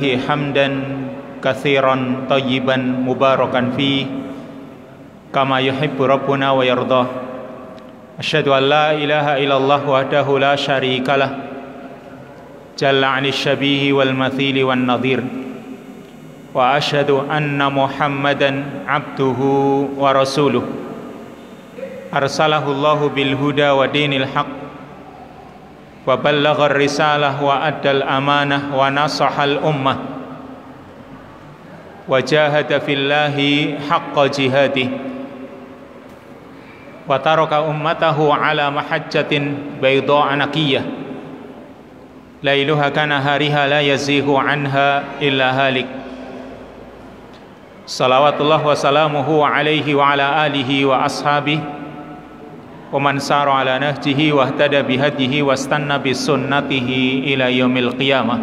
حمدا كثيرا طيبا مباركا فيه كما يحب ربنا ويرضاه. أشهد أن لا إله إلا الله وحده لا شريك له جل عن الشبيه والمثيل والنظير، وأشهد أن محمدا عبده ورسوله أرسله الله بالهدى ودين الحق وبلغ الرسالة وأدى الأمانة ونصح الأمة وجاهد في الله حق جهاده وترك أمته على محجة بيضاء نقية ليلها كنهارها لا يزيغ عنها إلا هالك. صلوات الله وسلامه عليه وعلى آله وأصحابه ومن سار على نهجه واهتدى بهديه واستنى بسنته إلى يوم القيامة.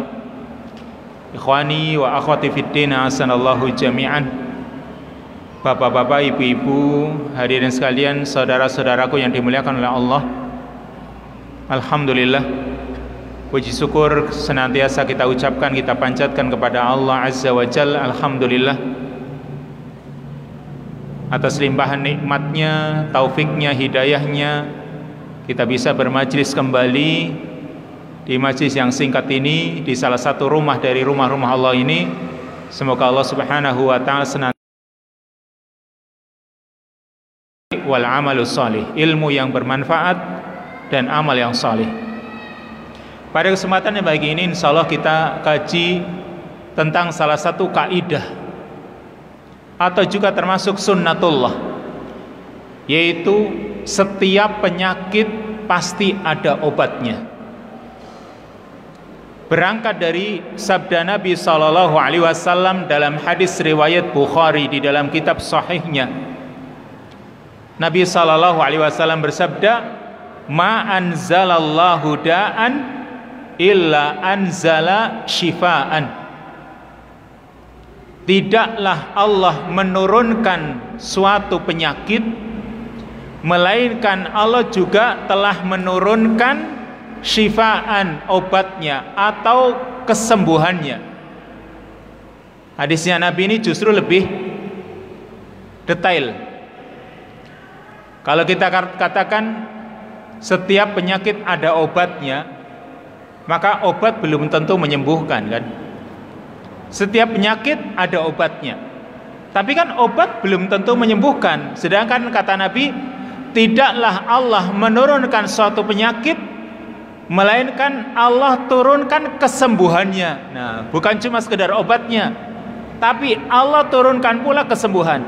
Ikhwani wa akhwati fiddin, asanallahu jami'an. Bapak-bapak, ibu-ibu, hadirin sekalian, saudara-saudaraku yang dimuliakan oleh Allah. Alhamdulillah, puji syukur senantiasa kita ucapkan, kita panjatkan kepada Allah Azza wa Jalla. Alhamdulillah atas limpahan nikmatnya, taufiknya, hidayahnya, kita bisa bermajlis kembali di majlis yang singkat ini, di salah satu rumah dari rumah-rumah Allah ini. Semoga Allah Subhanahu wa ta'ala senantiasa wal amalus salih, ilmu yang bermanfaat dan amal yang salih. Pada kesempatan yang baik ini, insyaallah kita kaji tentang salah satu kaidah atau juga termasuk sunnatullah, yaitu setiap penyakit pasti ada obatnya. Berangkat dari sabda Nabi SAW dalam hadis riwayat Bukhari di dalam kitab sahihnya, Nabi SAW bersabda, ma anzalallahu da'an illa anzala shifaan. Tidaklah Allah menurunkan suatu penyakit, melainkan Allah juga telah menurunkan syifaan, obatnya atau kesembuhannya. Hadisnya Nabi ini justru lebih detail. Kalau kita katakan setiap penyakit ada obatnya, maka obat belum tentu menyembuhkan, kan? Setiap penyakit ada obatnya, tapi kan obat belum tentu menyembuhkan. Sedangkan kata Nabi, tidaklah Allah menurunkan suatu penyakit, melainkan Allah turunkan kesembuhannya. Nah, bukan cuma sekedar obatnya, tapi Allah turunkan pula kesembuhan.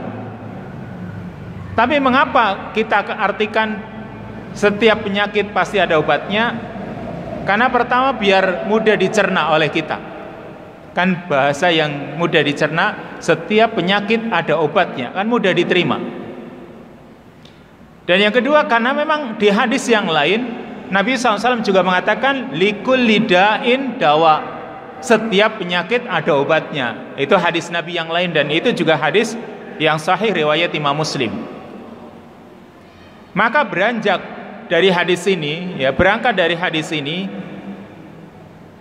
Tapi mengapa kita artikan setiap penyakit pasti ada obatnya? Karena pertama, biar mudah dicerna oleh kita. Kan bahasa yang mudah dicerna, setiap penyakit ada obatnya, kan mudah diterima. Dan yang kedua, karena memang di hadis yang lain Nabi SAW juga mengatakan likulli da'in dawa, setiap penyakit ada obatnya. Itu hadis Nabi yang lain, dan itu juga hadis yang sahih riwayat Imam Muslim. Maka beranjak dari hadis ini, ya, berangkat dari hadis ini,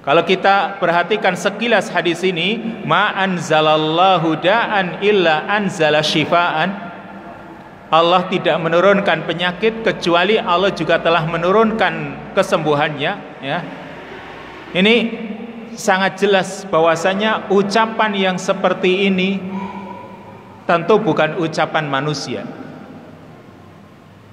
kalau kita perhatikan sekilas hadis ini, ma anzalallahu da'an illa anzala syifaan. Allah tidak menurunkan penyakit kecuali Allah juga telah menurunkan kesembuhannya, ya. Ini sangat jelas bahwasanya ucapan yang seperti ini tentu bukan ucapan manusia.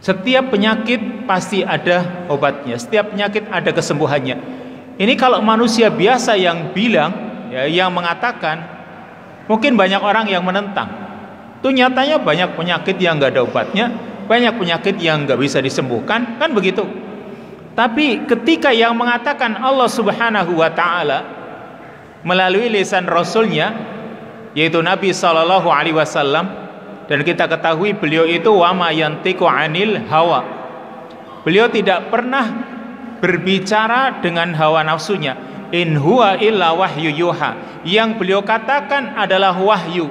Setiap penyakit pasti ada obatnya, setiap penyakit ada kesembuhannya. Ini kalau manusia biasa yang bilang, ya, yang mengatakan, mungkin banyak orang yang menentang. Itu nyatanya banyak penyakit yang nggak ada obatnya, banyak penyakit yang nggak bisa disembuhkan, kan begitu. Tapi ketika yang mengatakan Allah Subhanahu wa ta'ala melalui lisan Rasulnya, yaitu Nabi SAW, dan kita ketahui beliau itu wa ma yantiqu anil hawa, beliau tidak pernah berbicara dengan hawa nafsunya. In huwa illa wahyu yuha, yang beliau katakan adalah wahyu.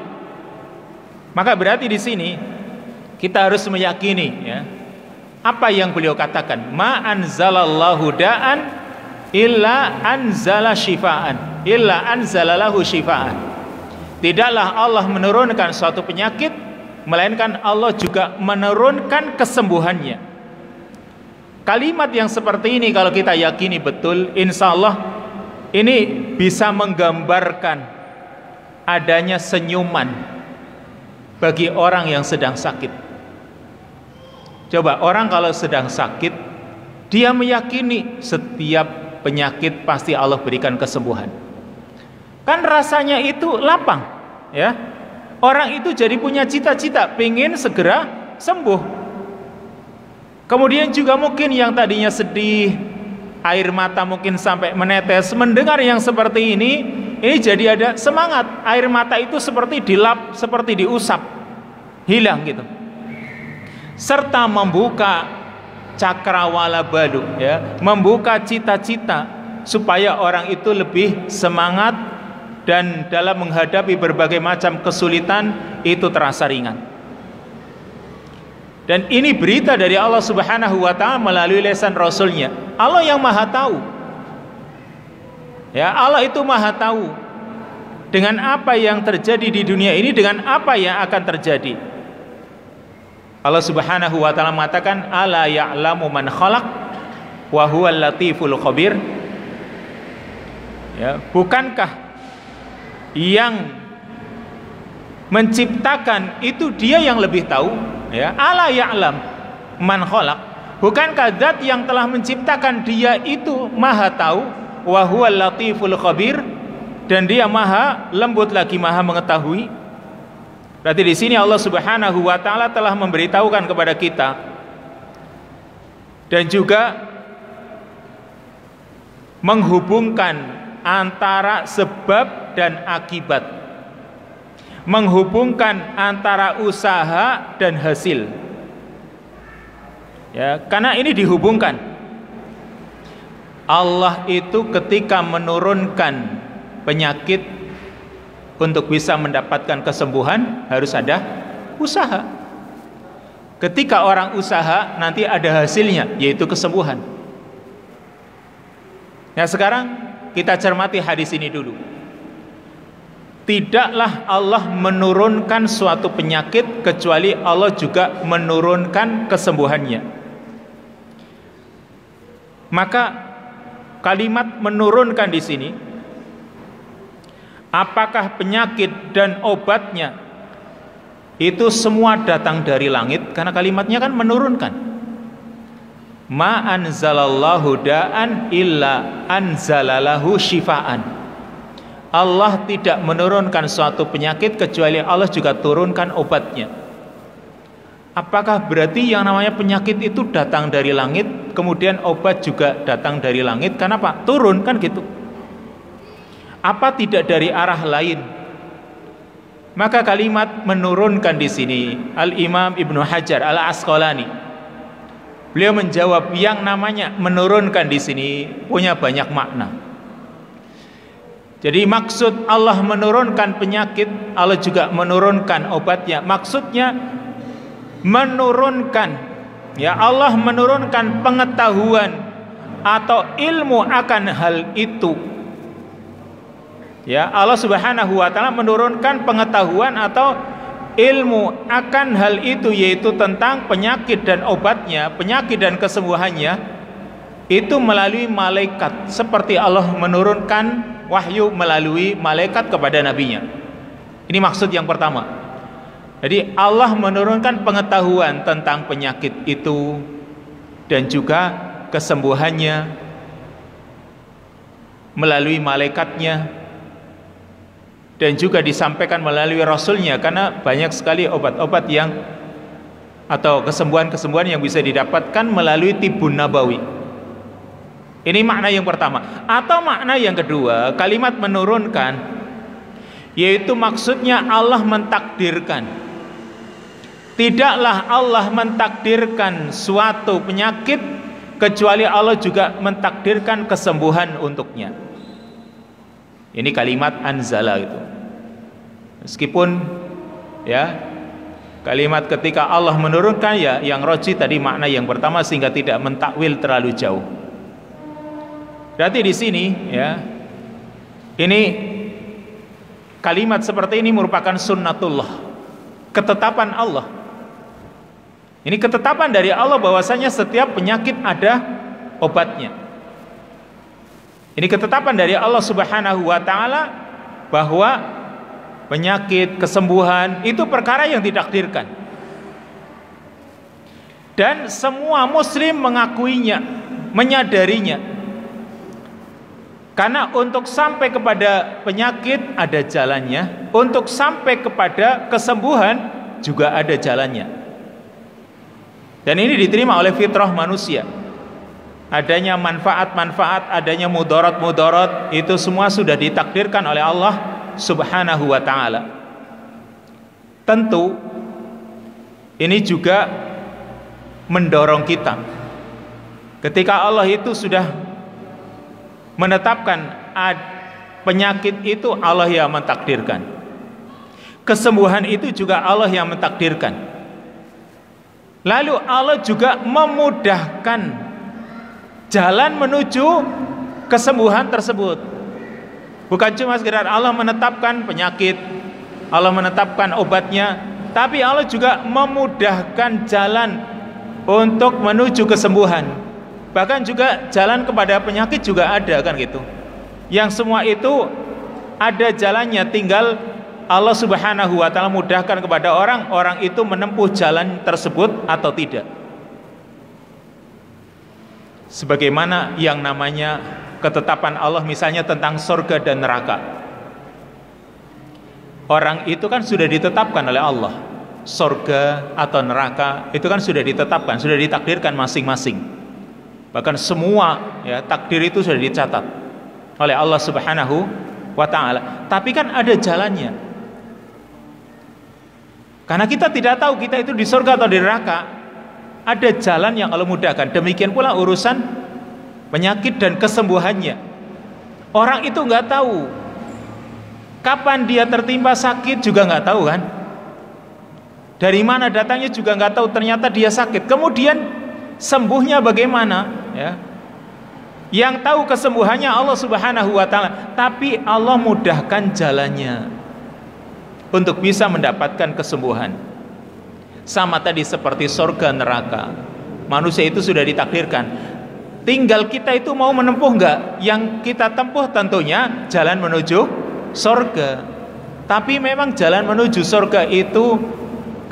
Maka berarti di sini kita harus meyakini, ya, apa yang beliau katakan. Ma anzalallahu da'an illa anzala syifaan, illa anzalalahu syifaan. Tidaklah Allah menurunkan suatu penyakit melainkan Allah juga menurunkan kesembuhannya. Kalimat yang seperti ini kalau kita yakini betul, insya Allah ini bisa menggambarkan adanya senyuman bagi orang yang sedang sakit. Coba orang kalau sedang sakit, dia meyakini setiap penyakit pasti Allah berikan kesembuhan. Kan rasanya itu lapang, ya. Orang itu jadi punya cita-cita pengen segera sembuh. Kemudian juga mungkin yang tadinya sedih, air mata mungkin sampai menetes, mendengar yang seperti ini jadi ada semangat. Air mata itu seperti dilap, seperti diusap, hilang gitu. Serta membuka cakrawala balu, ya, membuka cita-cita supaya orang itu lebih semangat dan dalam menghadapi berbagai macam kesulitan itu terasa ringan. Dan ini berita dari Allah Subhanahu wa ta'ala melalui lisan Rasulnya. Allah yang maha tahu, ya, Allah itu maha tahu dengan apa yang terjadi di dunia ini, dengan apa yang akan terjadi. Allah Subhanahu wa ta'ala mengatakan, ala ya'lamu man khalaq wa huwal latiful khabir. Ya, bukankah yang menciptakan itu dia yang lebih tahu, ya. Ala ya'lam man khalaq, bukankah zat yang telah menciptakan dia itu maha tahu, wa huwal latiful khabir, dan dia maha lembut lagi maha mengetahui. Berarti di sini Allah Subhanahu wa ta'ala telah memberitahukan kepada kita dan juga menghubungkan antara sebab dan akibat, menghubungkan antara usaha dan hasil, ya, karena ini dihubungkan. Allah itu ketika menurunkan penyakit untuk bisa mendapatkan kesembuhan harus ada usaha. Ketika orang usaha nanti ada hasilnya, yaitu kesembuhan. Nah, sekarang kita cermati hadis ini dulu. Tidaklah Allah menurunkan suatu penyakit kecuali Allah juga menurunkan kesembuhannya. Maka kalimat menurunkan di sini, apakah penyakit dan obatnya itu semua datang dari langit? Karena kalimatnya kan menurunkan. Ma anzalallahu da'an illa anzalalahu syifaan. Allah tidak menurunkan suatu penyakit kecuali Allah juga turunkan obatnya. Apakah berarti yang namanya penyakit itu datang dari langit, kemudian obat juga datang dari langit? Kenapa? Turun kan gitu. Apa tidak dari arah lain? Maka kalimat menurunkan di sini, Al-Imam Ibnu Hajar Al-Asqalani, beliau menjawab yang namanya menurunkan di sini punya banyak makna. Jadi maksud Allah menurunkan penyakit, Allah juga menurunkan obatnya. Maksudnya menurunkan, ya, Allah menurunkan pengetahuan atau ilmu akan hal itu. Ya, Allah Subhanahu wa ta'ala menurunkan pengetahuan atau ilmu akan hal itu, yaitu tentang penyakit dan obatnya, penyakit dan kesembuhannya, itu melalui malaikat, seperti Allah menurunkan wahyu melalui malaikat kepada nabinya. Ini maksud yang pertama. Jadi Allah menurunkan pengetahuan tentang penyakit itu dan juga kesembuhannya melalui malaikatnya, dan juga disampaikan melalui Rasulnya, karena banyak sekali obat-obat yang atau kesembuhan-kesembuhan yang bisa didapatkan melalui tibun nabawi. Ini makna yang pertama. Atau makna yang kedua, kalimat menurunkan, yaitu maksudnya Allah mentakdirkan. Tidaklah Allah mentakdirkan suatu penyakit kecuali Allah juga mentakdirkan kesembuhan untuknya. Ini kalimat anzala itu. Meskipun, ya, kalimat ketika Allah menurunkan, ya, yang roji tadi makna yang pertama sehingga tidak mentakwil terlalu jauh. Berarti di sini ya, ini kalimat seperti ini merupakan sunnatullah, ketetapan Allah. Ini ketetapan dari Allah bahwasanya setiap penyakit ada obatnya. Ini ketetapan dari Allah Subhanahu wa taala bahwa penyakit, kesembuhan itu perkara yang ditakdirkan. Dan semua muslim mengakuinya, menyadarinya. Karena untuk sampai kepada penyakit ada jalannya, untuk sampai kepada kesembuhan juga ada jalannya. Dan ini diterima oleh fitrah manusia. Adanya manfaat-manfaat, adanya mudarat-mudarat, itu semua sudah ditakdirkan oleh Allah Subhanahu wa ta'ala. Tentu ini juga mendorong kita, ketika Allah itu sudah menetapkan penyakit itu Allah yang mentakdirkan, kesembuhan itu juga Allah yang mentakdirkan. Lalu Allah juga memudahkan jalan menuju kesembuhan tersebut. Bukan cuma sekedar Allah menetapkan penyakit, Allah menetapkan obatnya, tapi Allah juga memudahkan jalan untuk menuju kesembuhan. Bahkan juga jalan kepada penyakit juga ada, kan gitu. Yang semua itu ada jalannya, tinggal Allah Subhanahu wa ta'ala mudahkan kepada orang itu menempuh jalan tersebut atau tidak. Sebagaimana yang namanya ketetapan Allah misalnya tentang surga dan neraka. Orang itu kan sudah ditetapkan oleh Allah. Surga atau neraka itu kan sudah ditetapkan, sudah ditakdirkan masing-masing. Bahkan semua ya, takdir itu sudah dicatat oleh Allah Subhanahu wa ta'ala. Tapi kan ada jalannya. Karena kita tidak tahu kita itu di surga atau di neraka. Ada jalan yang Allah mudahkan. Demikian pula urusan penyakit dan kesembuhannya. Orang itu nggak tahu kapan dia tertimpa sakit, juga nggak tahu kan. Dari mana datangnya juga nggak tahu. Ternyata dia sakit. Kemudian sembuhnya bagaimana ya? Yang tahu kesembuhannya Allah Subhanahu wa ta'ala. Tapi Allah mudahkan jalannya untuk bisa mendapatkan kesembuhan. Sama tadi seperti surga neraka, manusia itu sudah ditakdirkan. Tinggal kita itu mau menempuh enggak. Yang kita tempuh tentunya jalan menuju surga. Tapi memang jalan menuju surga itu,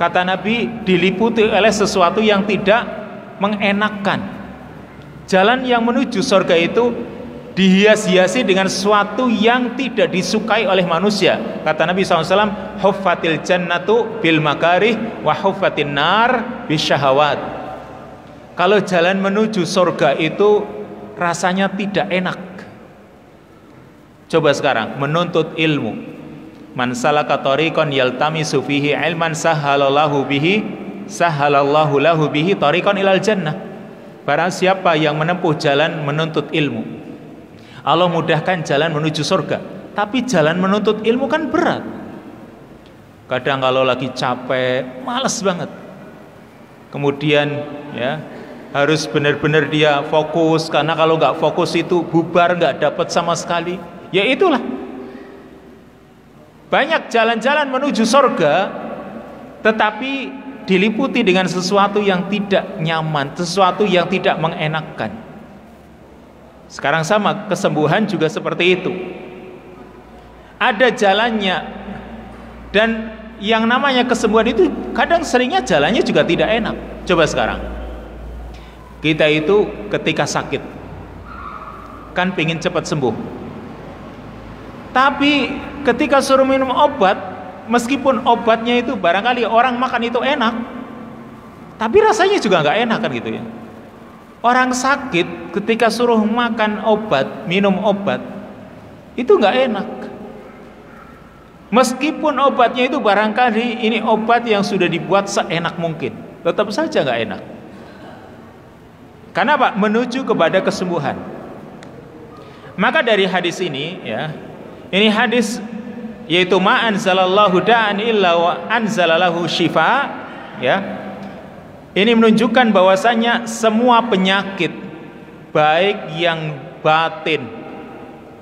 kata Nabi, diliputi oleh sesuatu yang tidak mengenakkan. Jalan yang menuju surga itu dihias-hiasi dengan sesuatu yang tidak disukai oleh manusia. Kata Nabi SAW, huffatil jannatu bil makarih wa huffatin nar bisyahawat. Kalau jalan menuju surga itu rasanya tidak enak. Coba sekarang menuntut ilmu. Man salaka tariqan yaltamisu fihi ilman sahhalallahu lahu bihi tariqan ilal jannah. Barang siapa yang menempuh jalan menuntut ilmu, Allah mudahkan jalan menuju surga. Tapi jalan menuntut ilmu kan berat. Kadang kalau lagi capek, malas banget. Kemudian ya, harus benar-benar dia fokus, karena kalau nggak fokus itu bubar, nggak dapat sama sekali. Ya itulah, banyak jalan-jalan menuju surga, tetapi diliputi dengan sesuatu yang tidak nyaman, sesuatu yang tidak mengenakkan. Sekarang sama, kesembuhan juga seperti itu. Ada jalannya. Dan yang namanya kesembuhan itu kadang seringnya jalannya juga tidak enak. Coba sekarang, kita itu ketika sakit kan pengen cepat sembuh, tapi ketika suruh minum obat, meskipun obatnya itu barangkali orang makan itu enak, tapi rasanya juga nggak enak kan gitu ya. Orang sakit ketika suruh makan obat, minum obat, itu nggak enak. Meskipun obatnya itu barangkali ini obat yang sudah dibuat seenak mungkin, tetap saja nggak enak. Karena apa? Menuju kepada kesembuhan. Maka dari hadis ini ya, ini hadis yaitu ma anzalallahu da'an illa wa anzalalahu syifa ya. Ini menunjukkan bahwasanya semua penyakit baik yang batin,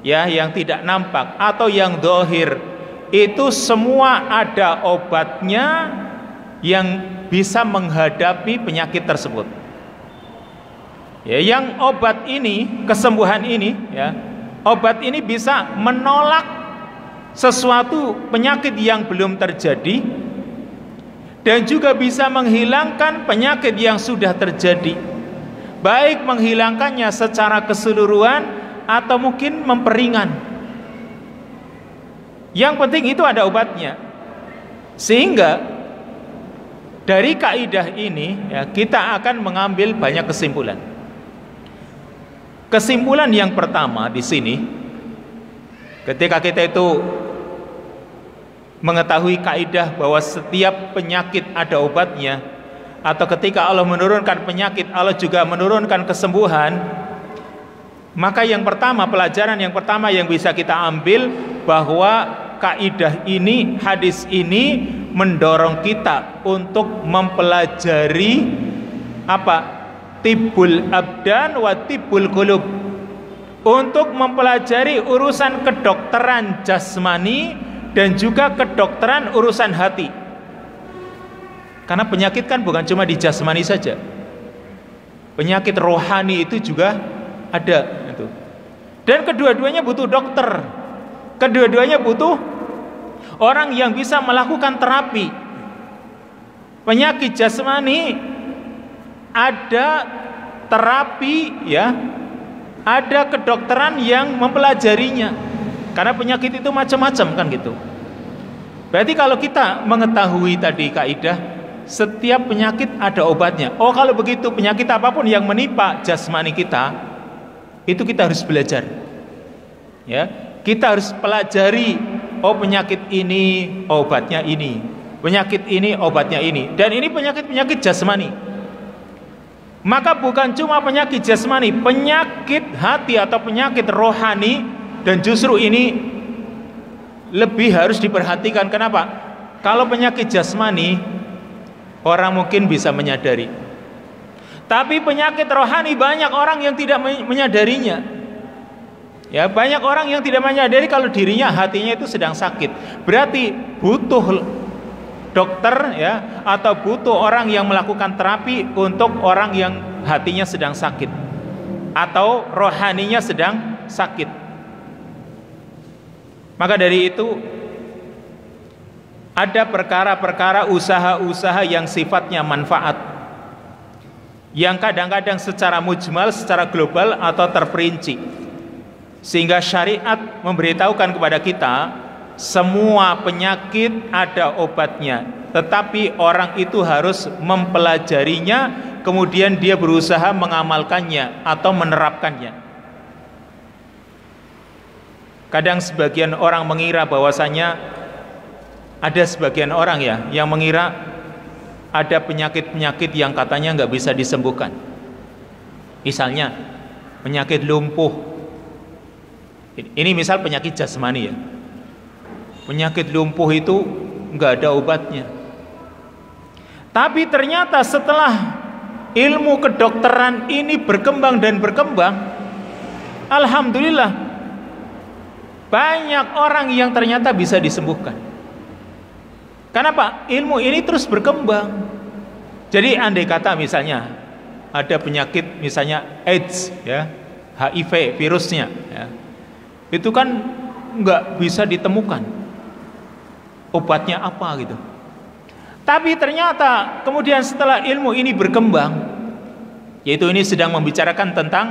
ya, yang tidak nampak atau yang zahir, itu semua ada obatnya yang bisa menghadapi penyakit tersebut. Ya, yang obat ini, kesembuhan ini, ya, obat ini bisa menolak sesuatu penyakit yang belum terjadi dan juga bisa menghilangkan penyakit yang sudah terjadi, baik menghilangkannya secara keseluruhan atau mungkin memperingan. Yang penting itu ada obatnya. Sehingga dari kaidah ini, ya, kita akan mengambil banyak kesimpulan. Kesimpulan yang pertama di sini, ketika kita itu mengetahui kaidah bahwa setiap penyakit ada obatnya, atau ketika Allah menurunkan penyakit, Allah juga menurunkan kesembuhan, maka yang pertama, pelajaran yang pertama yang bisa kita ambil, bahwa kaidah ini, hadis ini mendorong kita untuk mempelajari apa? Tibbul abdan wa tibbul qulub, untuk mempelajari urusan kedokteran jasmani dan juga kedokteran urusan hati. Karena penyakit kan bukan cuma di jasmani saja, penyakit rohani itu juga ada itu. Dan kedua-duanya butuh dokter, kedua-duanya butuh orang yang bisa melakukan terapi. Penyakit jasmani ada terapi, ya, ada kedokteran yang mempelajarinya, karena penyakit itu macam-macam kan gitu. Berarti kalau kita mengetahui tadi kaidah setiap penyakit ada obatnya, oh kalau begitu penyakit apapun yang menimpa jasmani kita, itu kita harus belajar, ya, kita harus pelajari. Oh penyakit ini obatnya ini, penyakit ini obatnya ini, dan ini penyakit jasmani. Maka bukan cuma penyakit jasmani, penyakit hati atau penyakit rohani, dan justru ini lebih harus diperhatikan. Kenapa? Kalau penyakit jasmani orang mungkin bisa menyadari, tapi penyakit rohani banyak orang yang tidak menyadarinya. Ya, banyak orang yang tidak menyadari kalau dirinya, hatinya itu sedang sakit. Berarti butuh dokter, ya, atau butuh orang yang melakukan terapi untuk orang yang hatinya sedang sakit atau rohaninya sedang sakit. Maka dari itu ada perkara-perkara, usaha-usaha yang sifatnya manfaat, yang kadang-kadang secara mujmal, secara global atau terperinci, sehingga syariat memberitahukan kepada kita semua penyakit ada obatnya, tetapi orang itu harus mempelajarinya, kemudian dia berusaha mengamalkannya atau menerapkannya. Kadang sebagian orang mengira bahwasanya, ada sebagian orang, ya, yang mengira ada penyakit-penyakit yang katanya nggak bisa disembuhkan. Misalnya penyakit lumpuh. Ini misal penyakit jasmani, ya. Penyakit lumpuh itu nggak ada obatnya. Tapi ternyata setelah ilmu kedokteran ini berkembang dan berkembang, alhamdulillah banyak orang yang ternyata bisa disembuhkan. Kenapa? Ilmu ini terus berkembang. Jadi andai kata misalnya ada penyakit misalnya AIDS, ya, HIV virusnya, ya, itu kan nggak bisa ditemukan obatnya apa gitu. Tapi ternyata kemudian setelah ilmu ini berkembang, yaitu ini sedang membicarakan tentang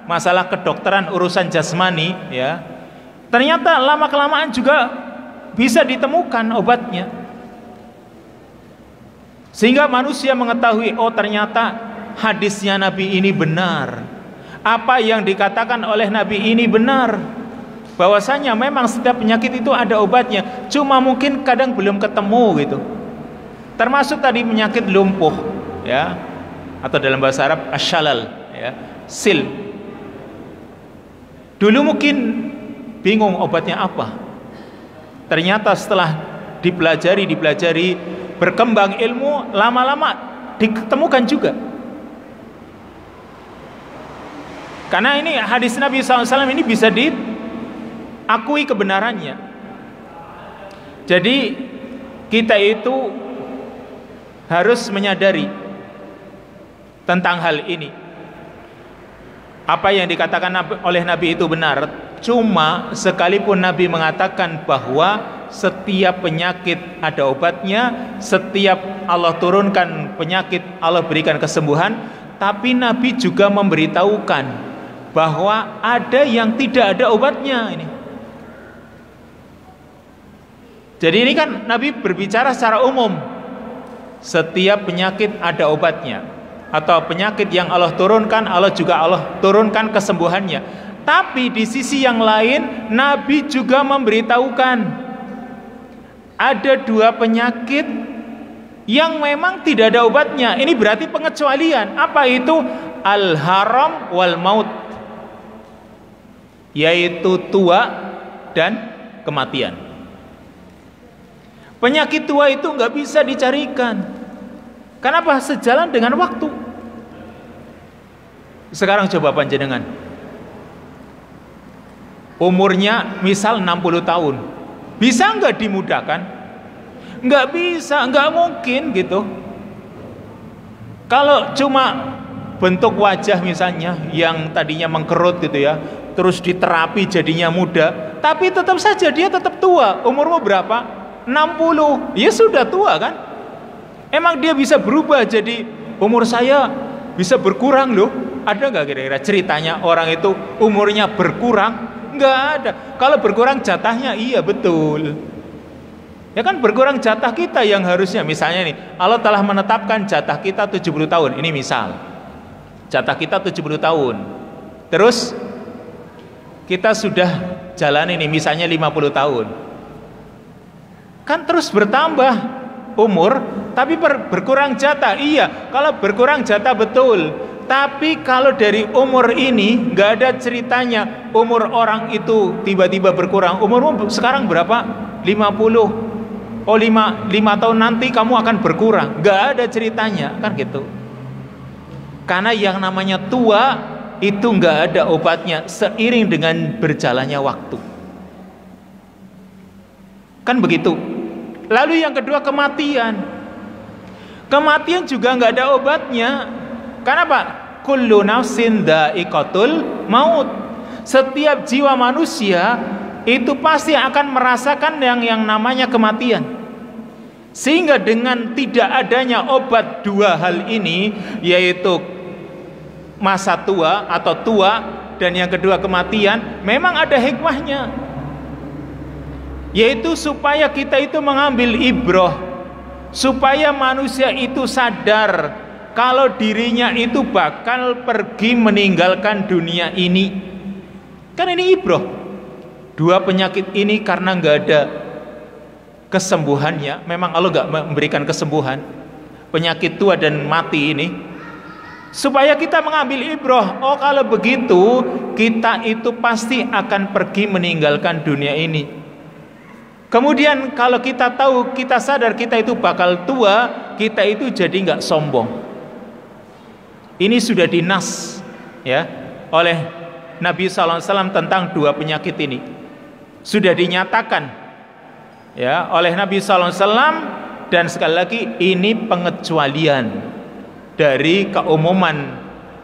masalah kedokteran urusan jasmani, ya, ternyata lama-kelamaan juga bisa ditemukan obatnya, sehingga manusia mengetahui, oh ternyata hadisnya Nabi ini benar, apa yang dikatakan oleh Nabi ini benar, bahwasanya memang setiap penyakit itu ada obatnya, cuma mungkin kadang belum ketemu gitu. Termasuk tadi penyakit lumpuh, ya, atau dalam bahasa Arab asyalal, ya, sil. Dulu mungkin bingung obatnya apa. Ternyata setelah dipelajari, berkembang ilmu, lama-lama ditemukan juga. Karena ini hadis Nabi SAW ini bisa diakui kebenarannya. Jadi kita itu harus menyadari tentang hal ini. Apa yang dikatakan oleh Nabi itu benar. Cuma sekalipun Nabi mengatakan bahwa setiap penyakit ada obatnya, setiap Allah turunkan penyakit, Allah berikan kesembuhan, tapi Nabi juga memberitahukan bahwa ada yang tidak ada obatnya ini. Jadi ini kan Nabi berbicara secara umum. Setiap penyakit ada obatnya, atau penyakit yang Allah turunkan, Allah turunkan kesembuhannya. Tapi di sisi yang lain Nabi juga memberitahukan ada dua penyakit yang memang tidak ada obatnya. Ini berarti pengecualian. Apa itu? Al-haram wal maut, yaitu tua dan kematian. Penyakit tua itu nggak bisa dicarikan. Kenapa? Sejalan dengan waktu. Sekarang coba panjenengan, umurnya misal 60 tahun, bisa nggak dimudahkan? Nggak bisa, nggak mungkin gitu. Kalau cuma bentuk wajah misalnya yang tadinya mengkerut gitu ya, terus diterapi jadinya muda, tapi tetap saja dia tetap tua. Umurmu berapa? 60. Ya sudah tua kan? Emang dia bisa berubah jadi umur saya bisa berkurang loh? Ada nggak kira-kira ceritanya orang itu umurnya berkurang? Nggak ada. Kalau berkurang jatahnya, iya betul. Ya kan berkurang jatah kita yang harusnya. Misalnya nih, Allah telah menetapkan jatah kita 70 tahun. Ini misal jatah kita 70 tahun. Terus kita sudah jalan ini misalnya 50 tahun. Kan terus bertambah umur, tapi berkurang jatah. Iya, kalau berkurang jatah betul. Tapi kalau dari umur ini nggak ada ceritanya umur orang itu tiba-tiba berkurang. Umurmu sekarang berapa? 50. Oh 5 tahun nanti kamu akan berkurang. Nggak ada ceritanya kan gitu. Karena yang namanya tua itu nggak ada obatnya seiring dengan berjalannya waktu. Kan begitu. Lalu yang kedua kematian. Kematian juga nggak ada obatnya. Kenapa? Kullu nafsin dha'iqatul maut. Setiap jiwa manusia itu pasti akan merasakan yang namanya kematian. Sehingga dengan tidak adanya obat dua hal ini, yaitu masa tua atau tua dan yang kedua kematian, memang ada hikmahnya, yaitu supaya kita itu mengambil ibrah, supaya manusia itu sadar kalau dirinya itu bakal pergi meninggalkan dunia ini. Kan ini ibrah. Dua penyakit ini karena nggak ada kesembuhannya, memang Allah nggak memberikan kesembuhan, penyakit tua dan mati ini, supaya kita mengambil ibrah. Oh kalau begitu kita itu pasti akan pergi meninggalkan dunia ini. Kemudian kalau kita tahu, kita sadar kita itu bakal tua, kita itu jadi nggak sombong. Ini sudah dinas ya oleh Nabi SAW tentang dua penyakit ini. Sudah dinyatakan ya oleh Nabi SAW, dan sekali lagi ini pengecualian dari keumuman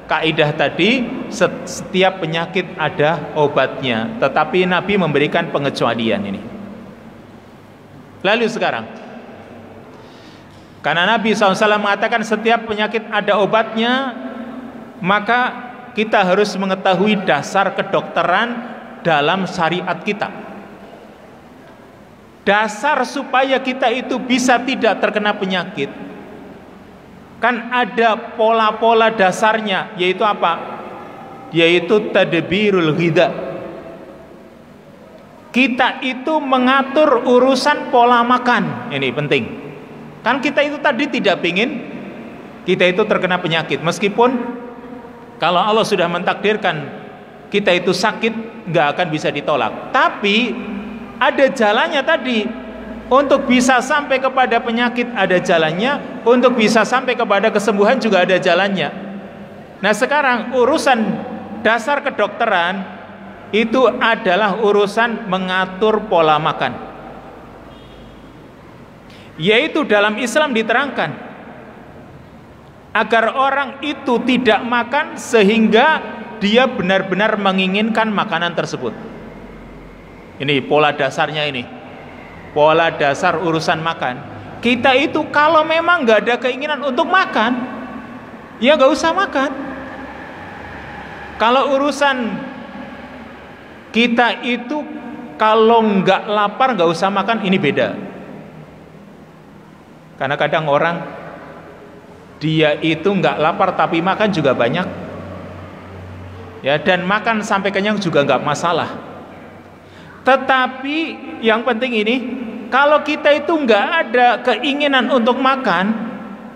kaidah tadi, setiap penyakit ada obatnya, tetapi Nabi memberikan pengecualian ini. Lalu sekarang, karena Nabi SAW mengatakan setiap penyakit ada obatnya, maka kita harus mengetahui dasar kedokteran dalam syariat kita. Dasar supaya kita itu bisa tidak terkena penyakit, kan ada pola-pola dasarnya, yaitu apa? Yaitu tadbirul ghidha. Kita itu mengatur urusan pola makan. Ini penting. Kan kita itu tadi tidak ingin kita itu terkena penyakit, meskipun kalau Allah sudah mentakdirkan kita itu sakit, nggak akan bisa ditolak. Tapi ada jalannya tadi. Untuk bisa sampai kepada penyakit ada jalannya, untuk bisa sampai kepada kesembuhan juga ada jalannya. Nah sekarang urusan dasar kedokteran itu adalah urusan mengatur pola makan. Yaitu dalam Islam diterangkan agar orang itu tidak makan sehingga dia benar-benar menginginkan makanan tersebut. Ini pola dasarnya ini. Pola dasar urusan makan. Kita itu kalau memang nggak ada keinginan untuk makan, ya nggak usah makan. Kalau urusan kita itu kalau nggak lapar nggak usah makan, ini beda. Karena kadang orang dia itu nggak lapar tapi makan juga banyak, ya, dan makan sampai kenyang juga nggak masalah. Tetapi yang penting ini, kalau kita itu nggak ada keinginan untuk makan,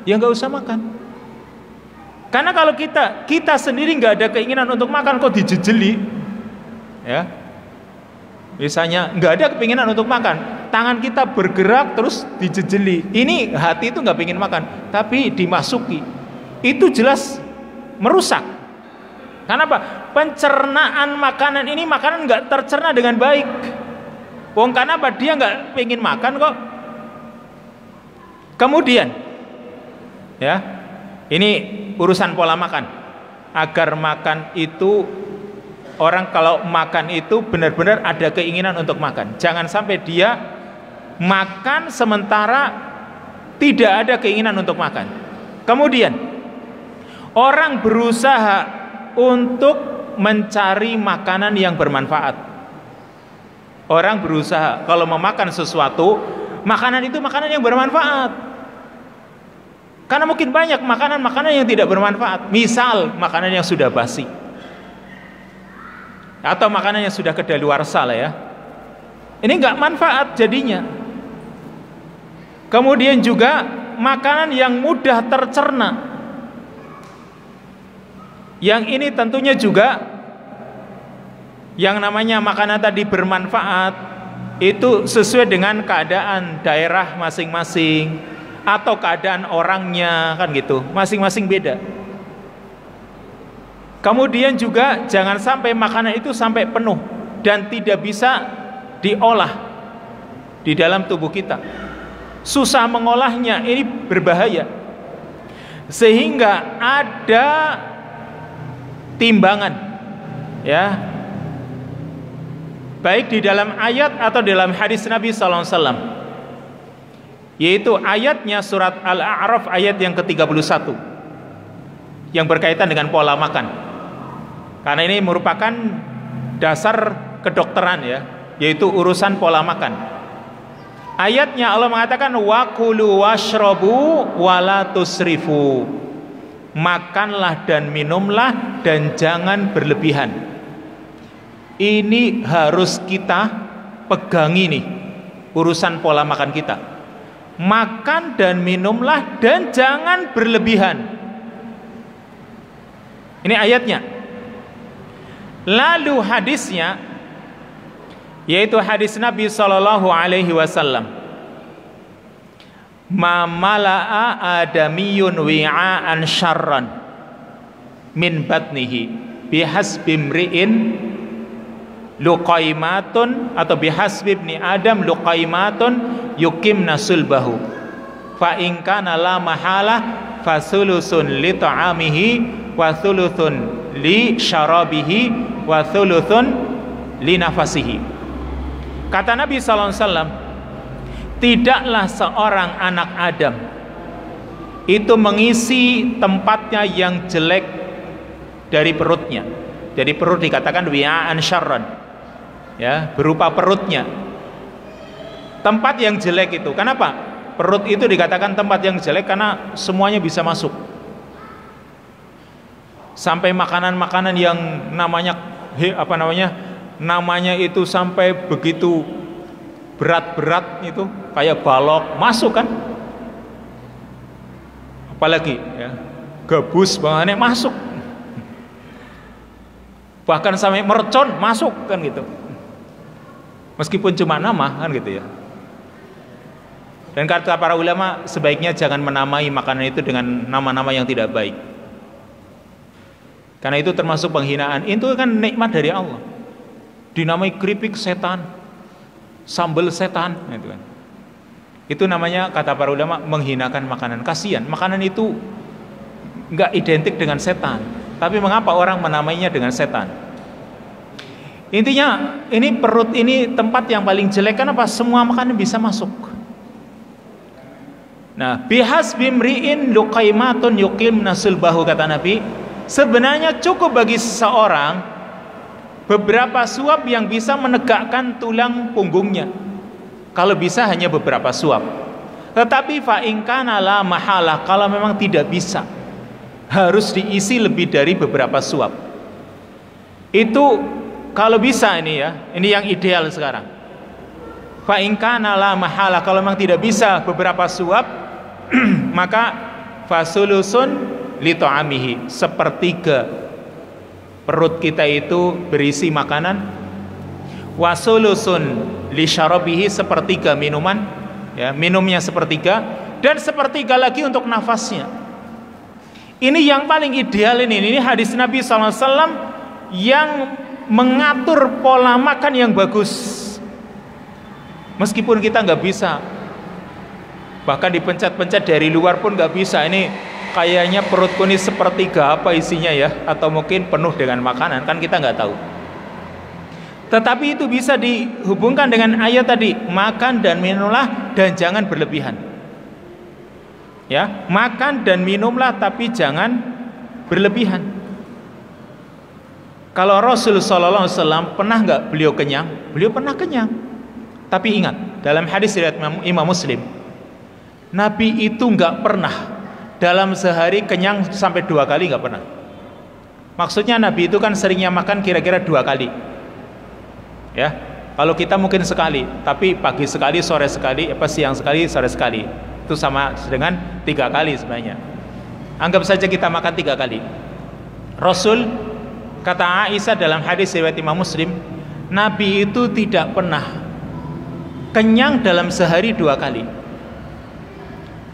ya nggak usah makan. Karena kalau kita sendiri nggak ada keinginan untuk makan kok dijejeli, ya, misalnya nggak ada keinginan untuk makan, tangan kita bergerak terus dijejeli, ini hati itu nggak pengen makan, tapi dimasuki, itu jelas merusak. Kenapa? Pencernaan makanan ini, makanan nggak tercerna dengan baik. Wong kenapa? Dia nggak pengen makan kok. Kemudian, ya, ini urusan pola makan. Agar makan itu, orang kalau makan itu benar-benar ada keinginan untuk makan. Jangan sampai dia makan sementara tidak ada keinginan untuk makan. Kemudian, orang berusaha untuk mencari makanan yang bermanfaat. Orang berusaha kalau memakan sesuatu, makanan itu makanan yang bermanfaat. Karena mungkin banyak makanan-makanan yang tidak bermanfaat. Misal makanan yang sudah basi, atau makanan yang sudah kedaluarsa lah ya. Ini nggak manfaat jadinya. Kemudian juga makanan yang mudah tercerna. Yang ini tentunya juga yang namanya makanan tadi bermanfaat itu sesuai dengan keadaan daerah masing-masing atau keadaan orangnya, kan gitu, masing-masing beda. Kemudian juga jangan sampai makanan itu sampai penuh dan tidak bisa diolah di dalam tubuh kita. Susah mengolahnya, ini berbahaya. Sehingga ada timbangan, ya, baik di dalam ayat atau dalam hadis Nabi SAW, yaitu ayatnya surat Al-A'raf ayat yang ke-31 yang berkaitan dengan pola makan. Karena ini merupakan dasar kedokteran, ya, yaitu urusan pola makan. Ayatnya Allah mengatakan wa kulu washrabu wala tusrifu. Makanlah dan minumlah dan jangan berlebihan. Ini harus kita pegangi nih, urusan pola makan kita. Makan dan minumlah dan jangan berlebihan. Ini ayatnya. Lalu hadisnya, yaitu hadis Nabi SAW. Ma mala'a adamiyun wi'aan syarran min batnihi bihasbi imri'in luqaimatun, atau bihasbi ibni adam luqaimatun yukimna sulbahu fa in kana la mahala fasulusun li ta'amihi wa thuluthun li syarabihi wa thuluthun li nafasihi. Kata Nabi SAW, tidaklah seorang anak Adam itu mengisi tempatnya yang jelek dari perutnya. Jadi perut dikatakan wi'aan syarran, ya, berupa perutnya. Tempat yang jelek itu, kenapa? Perut itu dikatakan tempat yang jelek karena semuanya bisa masuk. Sampai makanan-makanan yang namanya itu sampai begitu berat-berat itu, kayak balok masuk kan, apalagi ya gabus bangannya masuk, bahkan sampai mercon masuk kan gitu, meskipun cuma nama kan gitu ya. Dan kata para ulama, sebaiknya jangan menamai makanan itu dengan nama-nama yang tidak baik. Karena itu termasuk penghinaan. Itu kan nikmat dari Allah. Dinamai keripik setan, sambal setan, gitu kan. Itu namanya, kata para ulama, menghinakan makanan. Kasihan, makanan itu nggak identik dengan setan, tapi mengapa orang menamainya dengan setan? Intinya, ini perut ini tempat yang paling jelek. Kenapa? Semua makanan bisa masuk. Nah, bihas bimriin luqaimatun yuqim nasulbahu, kata Nabi. Sebenarnya cukup bagi seseorang beberapa suap yang bisa menegakkan tulang punggungnya. Kalau bisa hanya beberapa suap. Tetapi fa in kana la mahalah, kalau memang tidak bisa, harus diisi lebih dari beberapa suap. Itu kalau bisa ini ya, ini yang ideal sekarang. Fa in kana la mahalah, kalau memang tidak bisa beberapa suap, maka fasulusun li ta'amihi, sepertiga perut kita itu berisi makanan, wasulusun li syarabihi, sepertiga minuman, ya, minumnya sepertiga, dan sepertiga lagi untuk nafasnya. Ini yang paling ideal ini hadis Nabi SAW yang mengatur pola makan yang bagus. Meskipun kita nggak bisa, bahkan dipencet-pencet dari luar pun nggak bisa. Ini kayaknya perutku ini sepertiga apa isinya ya, atau mungkin penuh dengan makanan, kan kita nggak tahu. Tetapi itu bisa dihubungkan dengan ayat tadi, makan dan minumlah dan jangan berlebihan. Ya, makan dan minumlah tapi jangan berlebihan. Kalau Rasul sallallahu alaihi wasallam pernah nggak beliau kenyang? Beliau pernah kenyang. Tapi ingat, dalam hadis riwayat Imam Muslim, Nabi itu nggak pernah dalam sehari kenyang sampai 2 kali, nggak pernah. Maksudnya Nabi itu kan seringnya makan kira-kira 2 kali. Ya, kalau kita mungkin sekali, tapi pagi sekali, sore sekali, siang sekali, sore sekali. Itu sama dengan 3 kali sebenarnya. Anggap saja kita makan 3 kali. Rasul, kata Aisyah dalam hadis riwayat Imam Muslim, Nabi itu tidak pernah kenyang dalam sehari 2 kali.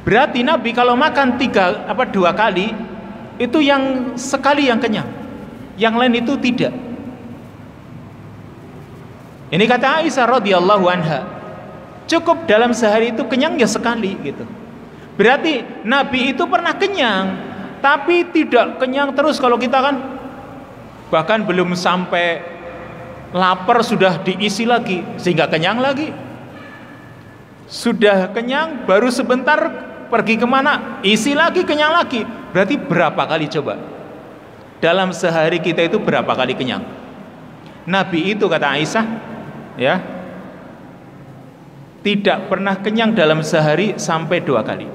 Berarti Nabi kalau makan 2 kali, itu yang sekali yang kenyang, yang lain itu tidak. Ini kata Aisyah radhiyallahu anha, cukup dalam sehari itu kenyang ya sekali gitu. Berarti Nabi itu pernah kenyang, tapi tidak kenyang terus. Kalau kita kan bahkan belum sampai lapar sudah diisi lagi sehingga kenyang lagi. Sudah kenyang baru sebentar pergi kemana, isi lagi, kenyang lagi. Berarti berapa kali coba? Dalam sehari kita itu berapa kali kenyang? Nabi itu, kata Aisyah, ya, tidak pernah kenyang dalam sehari sampai 2 kali.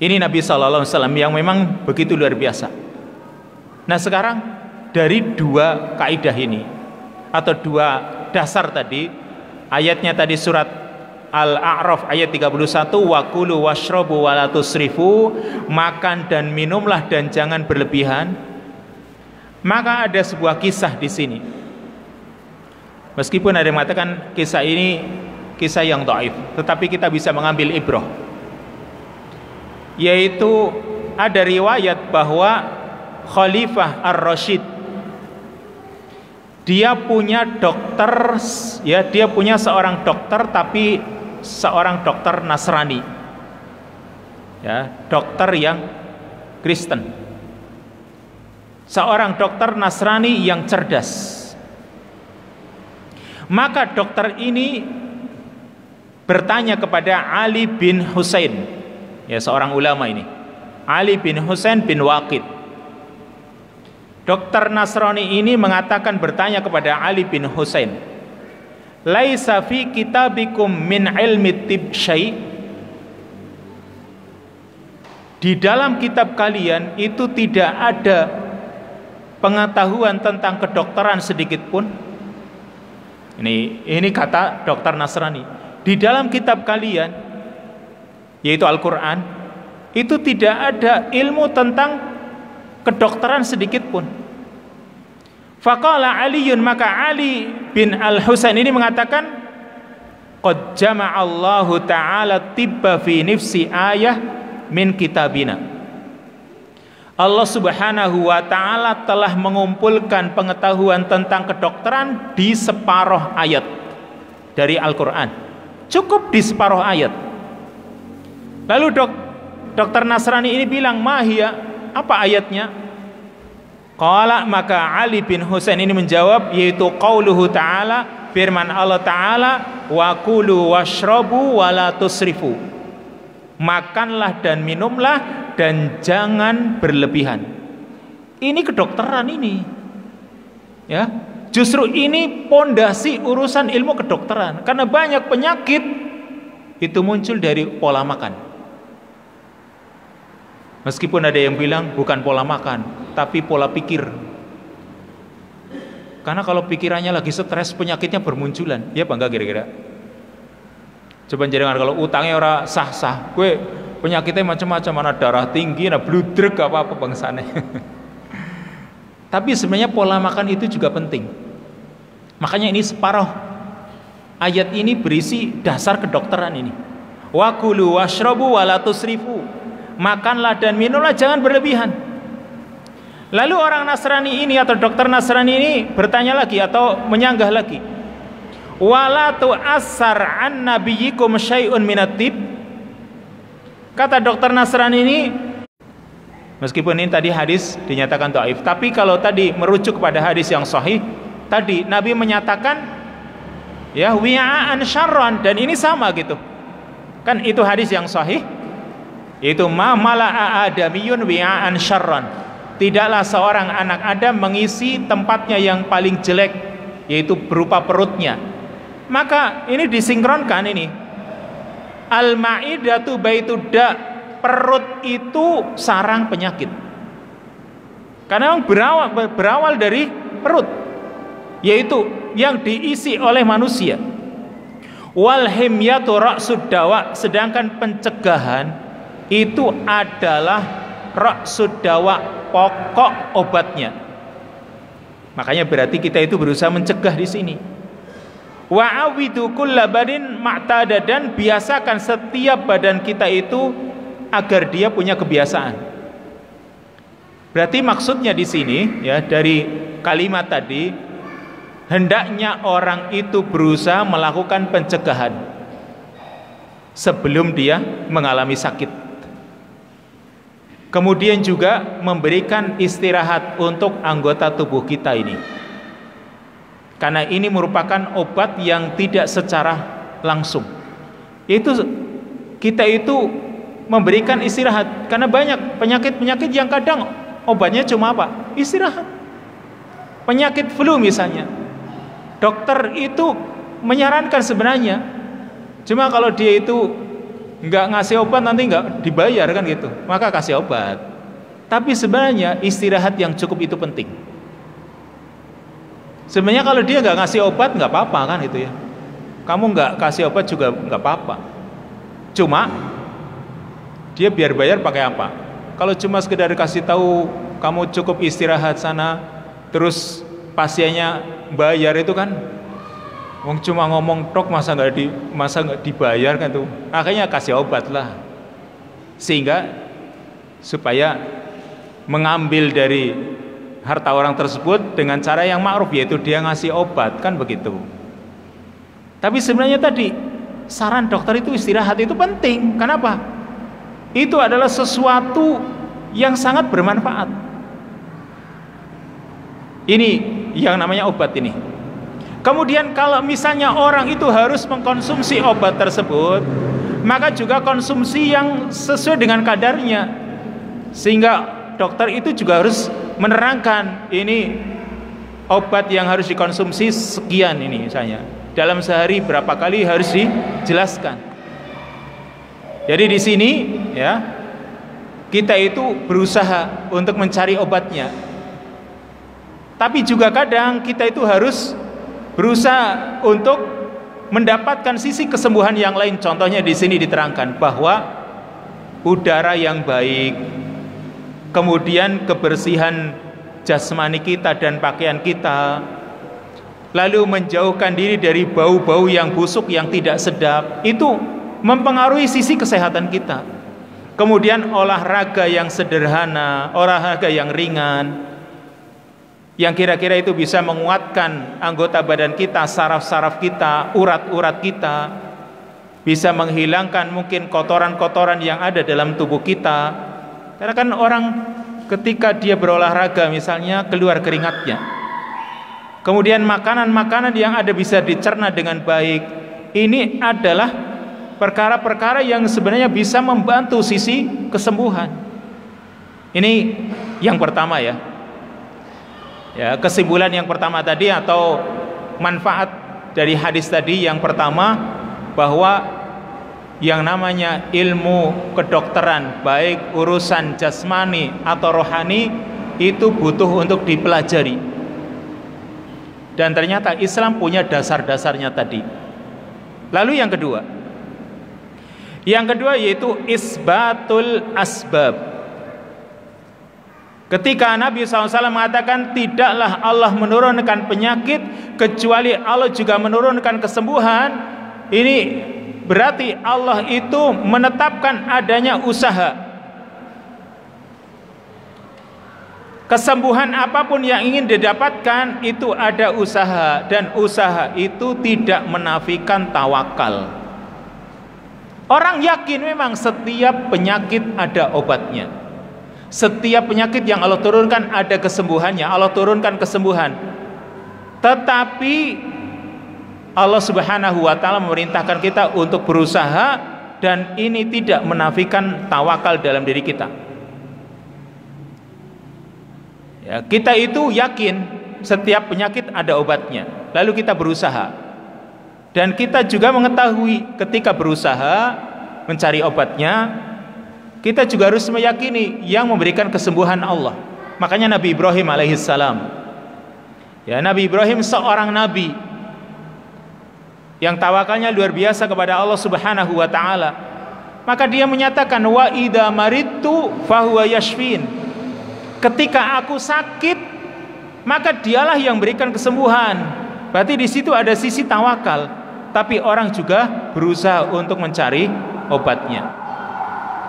Ini Nabi SAW yang memang begitu luar biasa. Nah sekarang dari 2 kaidah ini atau 2 dasar tadi, ayatnya tadi surat Al-A'raf ayat 31, wakulu washrabu wala tusrifu, makan dan minumlah dan jangan berlebihan. Maka ada sebuah kisah di sini. Meskipun ada yang mengatakan kisah ini kisah yang dhaif, tetapi kita bisa mengambil ibrah. Yaitu ada riwayat bahwa Khalifah Ar-Rasyid, dia punya dokter, ya, dia punya seorang dokter, tapi seorang dokter Nasrani, ya, dokter yang Kristen, seorang dokter Nasrani yang cerdas. Maka dokter ini bertanya kepada Ali bin Husain, ya, seorang ulama ini, Ali bin Husain bin Waqid. Dokter Nasrani ini mengatakan, bertanya kepada Ali bin Husain, laisa fi kitabikum min ilmi tib syai', di dalam kitab kalian itu tidak ada pengetahuan tentang kedokteran sedikit pun. Ini kata dokter Nasrani, di dalam kitab kalian, yaitu Al-Quran, itu tidak ada ilmu tentang kedokteran sedikit pun. Faqala Aliun, maka Ali bin Al-Husain ini mengatakan, qad jama'allahu ta'ala tibba fi nifsi ayah min kitabina. Allah Subhanahu wa ta'ala telah mengumpulkan pengetahuan tentang kedokteran di separuh ayat dari Al-Quran. Cukup di separuh ayat. Lalu dokter Nasrani ini bilang, mahia, apa ayatnya? Qala, maka Ali bin Husain ini menjawab, yaitu qauluhu ta'ala, firman Allah Ta'ala, wa kulu washrabu wa la tusrifu. Makanlah dan minumlah dan jangan berlebihan. Ini kedokteran ini. Ya, justru ini pondasi urusan ilmu kedokteran, karena banyak penyakit itu muncul dari pola makan. Meskipun ada yang bilang bukan pola makan, tapi pola pikir. Karena kalau pikirannya lagi stres, penyakitnya bermunculan. Ya apa enggak kira-kira? Coba jangan kalau utangnya orang sah-sah, gue penyakitnya macam-macam, mana darah tinggi, ada bludruk, apa-apa bangsane. Tapi sebenarnya pola makan itu juga penting. Makanya ini separuh ayat ini berisi dasar kedokteran ini. Wa kulu washrabu wa la tusrifu. Makanlah dan minumlah, jangan berlebihan. Lalu orang Nasrani ini atau dokter Nasrani ini bertanya lagi atau menyanggah lagi. Wala tu'assar an nabiyyikum syai'un minat tib. Kata dokter Nasrani ini, meskipun ini tadi hadis dinyatakan dhaif, tapi kalau tadi merujuk kepada hadis yang sahih, tadi Nabi menyatakan ya wi'aan syarran, dan ini sama gitu. Kan itu hadis yang sahih. Itu ma mala'a adamiyun wi'aan syarran. Tidaklah seorang anak Adam mengisi tempatnya yang paling jelek, yaitu berupa perutnya. Maka ini disinkronkan ini. Al-ma'idatu baitud da, perut itu sarang penyakit. Karena berawal dari perut, yaitu yang diisi oleh manusia. Wal himyatu ra'sud dawa, sedangkan pencegahan itu adalah ra'sud dawa, pokok obatnya. Makanya berarti kita itu berusaha mencegah di sini. Wa'awidu kulla badin ma'tada, dan biasakan setiap badan kita itu agar dia punya kebiasaan. Berarti maksudnya di sini ya, dari kalimat tadi, hendaknya orang itu berusaha melakukan pencegahan sebelum dia mengalami sakit. Kemudian juga memberikan istirahat untuk anggota tubuh kita ini. Karena ini merupakan obat yang tidak secara langsung. Itu kita itu memberikan istirahat, karena banyak penyakit-penyakit yang kadang obatnya cuma apa? Istirahat. Penyakit flu misalnya, dokter itu menyarankan sebenarnya, cuma kalau dia itu nggak ngasih obat nanti nggak dibayar kan gitu, maka kasih obat. Tapi sebenarnya istirahat yang cukup itu penting. Sebenarnya kalau dia nggak ngasih obat nggak apa-apa kan itu ya, kamu nggak kasih obat juga nggak apa-apa. Cuma dia biar bayar pakai apa? Kalau cuma sekedar kasih tahu kamu cukup istirahat sana, terus pasiennya bayar, itu kan wong cuma ngomong tok, masa nggak dibayar kan tuh. Akhirnya kasih obat lah, sehingga supaya mengambil dari harta orang tersebut dengan cara yang ma'ruf, yaitu dia ngasih obat, kan begitu. Tapi sebenarnya tadi saran dokter itu istirahat itu penting. Kenapa? Itu adalah sesuatu yang sangat bermanfaat. Ini yang namanya obat ini. Kemudian kalau misalnya orang itu harus mengkonsumsi obat tersebut, maka juga konsumsi yang sesuai dengan kadarnya. Sehingga dokter itu juga harus menerangkan, ini obat yang harus dikonsumsi sekian, ini misalnya dalam sehari berapa kali harus dijelaskan. Jadi di sini ya, kita itu berusaha untuk mencari obatnya. Tapi juga kadang kita itu harus berusaha untuk mendapatkan sisi kesembuhan yang lain. Contohnya di sini diterangkan bahwa udara yang baik, kemudian kebersihan jasmani kita dan pakaian kita, lalu menjauhkan diri dari bau-bau yang busuk yang tidak sedap, itu mempengaruhi sisi kesehatan kita. Kemudian olahraga yang sederhana, olahraga yang ringan, yang kira-kira itu bisa menguatkan anggota badan kita, saraf-saraf kita, urat-urat kita, bisa menghilangkan mungkin kotoran-kotoran yang ada dalam tubuh kita. Karena kan orang ketika dia berolahraga misalnya keluar keringatnya, kemudian makanan-makanan yang ada bisa dicerna dengan baik. Ini adalah perkara-perkara yang sebenarnya bisa membantu sisi kesembuhan. Ini yang pertama ya. Ya, kesimpulan yang pertama tadi atau manfaat dari hadis tadi yang pertama, bahwa yang namanya ilmu kedokteran, baik urusan jasmani atau rohani, itu butuh untuk dipelajari. Dan ternyata Islam punya dasar-dasarnya tadi. Lalu yang kedua yaitu isbatul asbab. Ketika Nabi SAW mengatakan tidaklah Allah menurunkan penyakit kecuali Allah juga menurunkan kesembuhan, ini berarti Allah itu menetapkan adanya usaha. Kesembuhan apapun yang ingin didapatkan itu ada usaha, dan usaha itu tidak menafikan tawakal. Orang yakin memang setiap penyakit ada obatnya. Setiap penyakit yang Allah turunkan ada kesembuhannya, Allah turunkan kesembuhan. Tetapi Allah Subhanahu wa taala memerintahkan kita untuk berusaha, dan ini tidak menafikan tawakal dalam diri kita. Ya, kita itu yakin setiap penyakit ada obatnya, lalu kita berusaha. Dan kita juga mengetahui ketika berusaha mencari obatnya, kita juga harus meyakini yang memberikan kesembuhan Allah. Makanya Nabi Ibrahim alaihissalam, ya, Nabi Ibrahim seorang nabi yang tawakalnya luar biasa kepada Allah Subhanahu wa taala. Maka dia menyatakan, wa idza maridtu fahuwa yashfin. Ketika aku sakit, maka dialah yang berikan kesembuhan. Berarti di situ ada sisi tawakal. Tapi orang juga berusaha untuk mencari obatnya.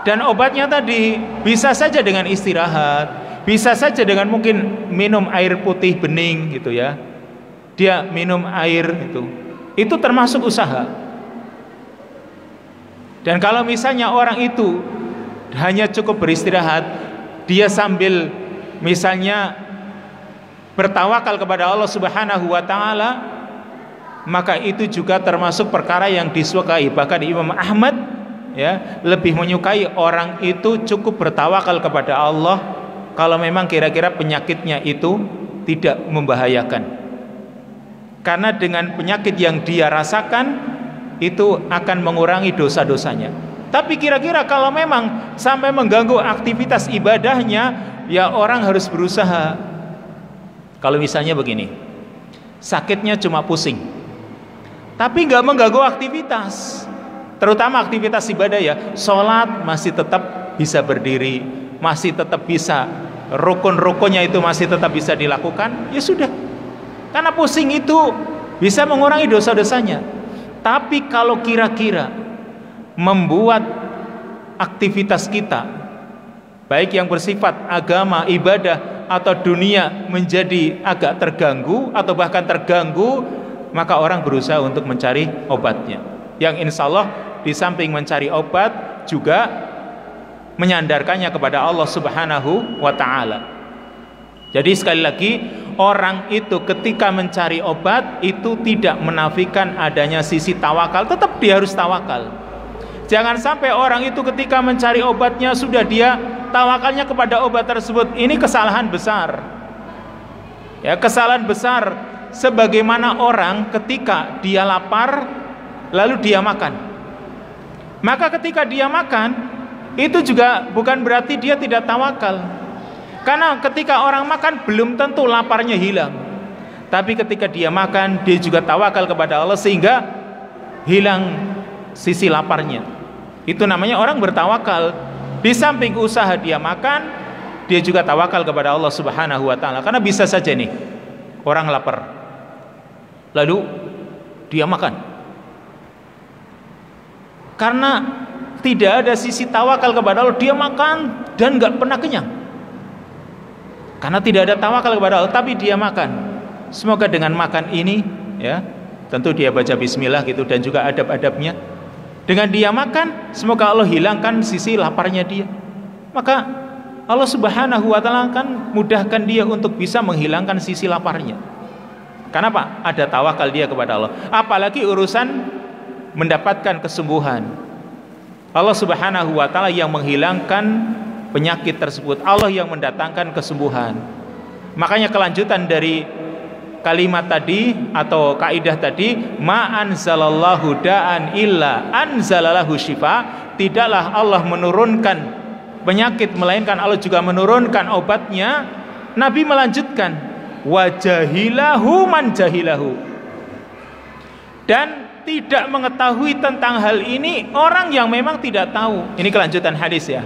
Dan obatnya tadi bisa saja dengan istirahat, bisa saja dengan mungkin minum air putih bening gitu ya. Dia minum air itu termasuk usaha. Dan kalau misalnya orang itu hanya cukup beristirahat, dia sambil misalnya bertawakal kepada Allah Subhanahu wa taala, maka itu juga termasuk perkara yang disukai. Bahkan Imam Ahmad ya lebih menyukai orang itu cukup bertawakal kepada Allah kalau memang kira-kira penyakitnya itu tidak membahayakan. Karena dengan penyakit yang dia rasakan itu akan mengurangi dosa-dosanya. Tapi kira-kira kalau memang sampai mengganggu aktivitas ibadahnya, ya orang harus berusaha. Kalau misalnya begini, sakitnya cuma pusing, tapi nggak mengganggu aktivitas, terutama aktivitas ibadah ya, sholat masih tetap bisa berdiri, masih tetap bisa, rukun-rukunnya itu masih tetap bisa dilakukan, ya sudah. Karena pusing itu bisa mengurangi dosa-dosanya. Tapi kalau kira-kira membuat aktivitas kita, baik yang bersifat agama, ibadah atau dunia, menjadi agak terganggu atau bahkan terganggu, maka orang berusaha untuk mencari obatnya. Yang insya Allah di samping mencari obat juga menyandarkannya kepada Allah Subhanahu wa ta'ala. Jadi sekali lagi, orang itu ketika mencari obat itu tidak menafikan adanya sisi tawakal. Tetap dia harus tawakal. Jangan sampai orang itu ketika mencari obatnya sudah dia tawakalnya kepada obat tersebut. Ini kesalahan besar. Ya, kesalahan besar. Sebagaimana orang ketika dia lapar lalu dia makan. Maka ketika dia makan itu juga bukan berarti dia tidak tawakal. Karena ketika orang makan belum tentu laparnya hilang. Tapi ketika dia makan, dia juga tawakal kepada Allah sehingga hilang sisi laparnya. Itu namanya orang bertawakal. Di samping usaha dia makan, dia juga tawakal kepada Allah Subhanahu wa ta'ala. Karena bisa saja nih orang lapar, lalu dia makan. Karena tidak ada sisi tawakal kepada Allah, dia makan dan nggak pernah kenyang. Karena tidak ada tawakal kepada Allah, tapi dia makan. Semoga dengan makan ini, ya, tentu dia baca bismillah gitu dan juga adab-adabnya. Dengan dia makan, semoga Allah hilangkan sisi laparnya dia. Maka Allah Subhanahu wa taala akan mudahkan dia untuk bisa menghilangkan sisi laparnya. Kenapa? Ada tawakal dia kepada Allah. Apalagi urusan mendapatkan kesembuhan. Allah Subhanahu wa taala yang menghilangkan penyakit tersebut, Allah yang mendatangkan kesembuhan. Makanya kelanjutan dari kalimat tadi atau kaidah tadi, ma anzalallahu da'an illa anzalalahu syifa, tidaklah Allah menurunkan penyakit melainkan Allah juga menurunkan obatnya. Nabi melanjutkan, wajahilahu man jahilahu, dan tidak mengetahui tentang hal ini orang yang memang tidak tahu. Ini kelanjutan hadis ya.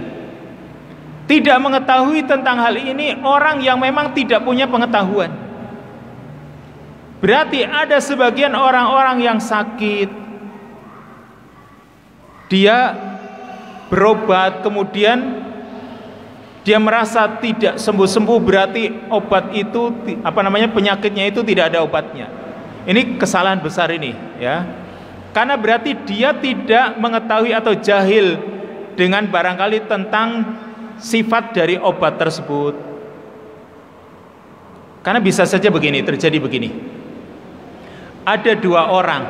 Tidak mengetahui tentang hal ini orang yang memang tidak punya pengetahuan. Berarti ada sebagian orang-orang yang sakit, dia berobat, kemudian dia merasa tidak sembuh-sembuh, berarti obat itu penyakitnya itu tidak ada obatnya. Ini kesalahan besar ini ya. Karena berarti dia tidak mengetahui atau jahil dengan barangkali tentang sifat dari obat tersebut. Karena bisa saja begini, terjadi begini. Ada dua orang,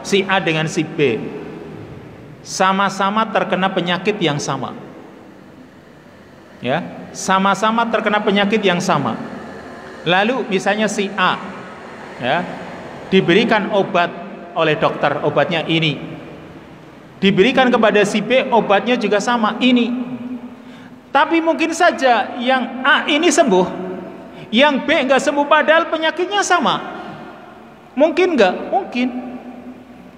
si A dengan si B, sama-sama terkena penyakit yang sama. Ya, sama-sama terkena penyakit yang sama. Lalu misalnya si A ya, diberikan obat oleh dokter, obatnya ini. Diberikan kepada si B, obatnya juga sama, ini. Tapi mungkin saja yang A ini sembuh, yang B enggak sembuh padahal penyakitnya sama. Mungkin enggak? Mungkin.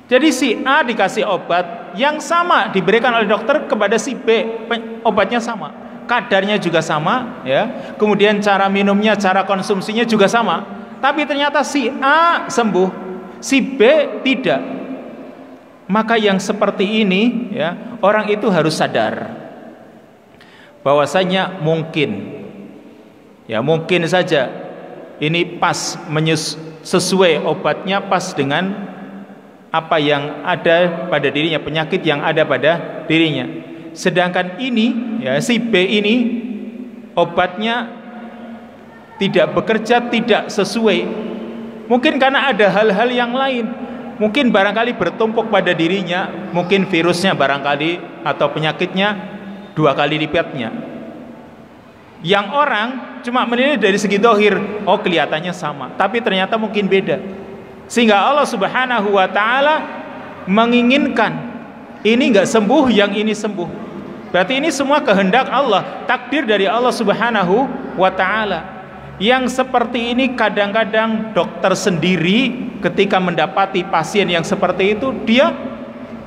Jadi si A dikasih obat yang sama, diberikan oleh dokter kepada si B, obatnya sama, kadarnya juga sama ya. Kemudian cara minumnya, cara konsumsinya juga sama. Tapi ternyata si A sembuh, si B tidak. Maka yang seperti ini ya, orang itu harus sadar bahwasanya mungkin saja ini pas sesuai obatnya, pas dengan apa yang ada pada dirinya, penyakit yang ada pada dirinya. Sedangkan ini ya, si B ini obatnya tidak bekerja, tidak sesuai. Mungkin karena ada hal-hal yang lain, mungkin barangkali bertumpuk pada dirinya, mungkin virusnya barangkali atau penyakitnya 2 kali lipatnya. Yang orang cuma menilai dari segi dohir, oh kelihatannya sama, tapi ternyata mungkin beda. Sehingga Allah Subhanahu wa taala menginginkan ini enggak sembuh, yang ini sembuh. Berarti ini semua kehendak Allah, takdir dari Allah Subhanahu wa taala. Yang seperti ini kadang-kadang dokter sendiri ketika mendapati pasien yang seperti itu, dia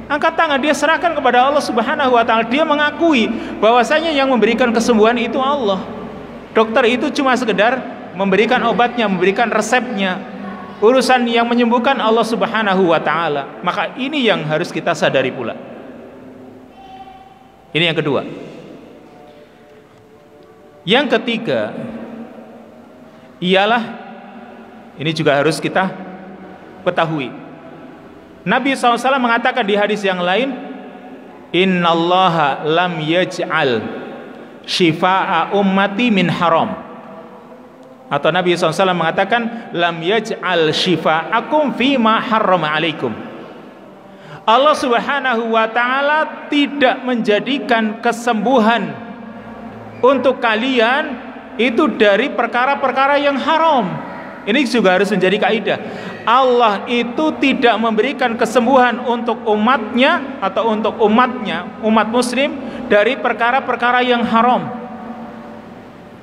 angkat tangan, dia serahkan kepada Allah Subhanahu wa taala. Dia mengakui bahwasanya yang memberikan kesembuhan itu Allah. Dokter itu cuma sekedar memberikan obatnya, memberikan resepnya. Urusan yang menyembuhkan Allah Subhanahu wa taala. Maka ini yang harus kita sadari pula. Ini yang kedua. Yang ketiga ialah, ini juga harus kita ketahui, Nabi SAW mengatakan di hadis yang lain, innallaha lam yaj'al shifa'a ummati min haram. Atau Nabi SAW mengatakan, lam yaj'al shifa'akum fima harrama alaikum. Allah Subhanahu wa ta'ala tidak menjadikan kesembuhan untuk kalian itu dari perkara-perkara yang haram. Ini juga harus menjadi kaidah. Allah itu tidak memberikan kesembuhan untuk umatnya atau untuk umat muslim dari perkara-perkara yang haram.